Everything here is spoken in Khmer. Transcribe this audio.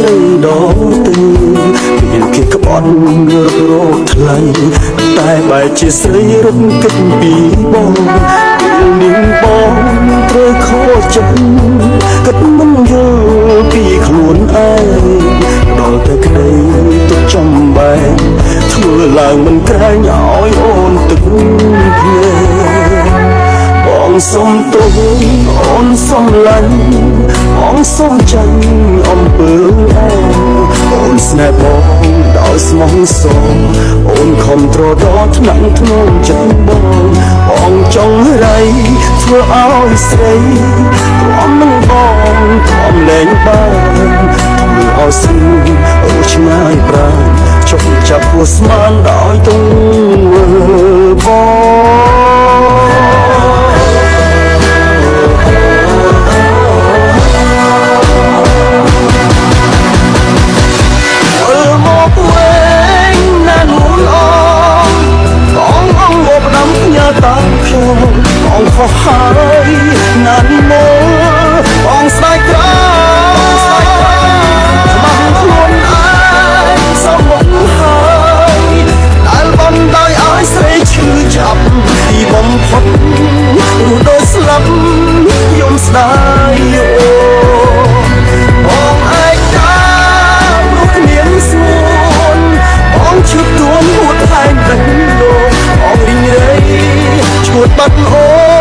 ស្រីដទៃមានគេក្បត់រត់រោថ្លៃតែបែរជាស្រីរត់គិតពីបងនាងបងត្រូវខកចិត្តគិតមិនយល់ពីខ្លួនឯងដល់តែក្តីទុកចំបែងធ្វើឡើងមិនក្រែងឲ្យអូនទឹកភ្នែកបងសុំទោសអូនសុំឡាញ់បងសុំចាញ់អំពើឯងអូនស្នេហ៍បងដោយស្មោះសរអូនខំត្រដរថ្នាក់ធ្នមចិត្តបងចង់រៃធ្វើឲ្យស្រីព្រមនឹងបងខំលែងបានធ្វើឲ្យស្រីអូឆ្ងាយប្រាណចុកចាប់ពោះស្មានដោយទង្វើបងខុសហើយណាស់មកបងស្ដាយក្រោយមកខ្លួនឯងសំមុខហើយដែលបងដោយឲ្យស្រីឈឺចាប់ទីបំផុតរស់ដោយស្លាប់យំស្ដាយបងឯកាព្រោះគ្មានស្មួនបងឈឺទួនហួតថែមដឹងលោកបងរីងរៃឈួតបាត់អូ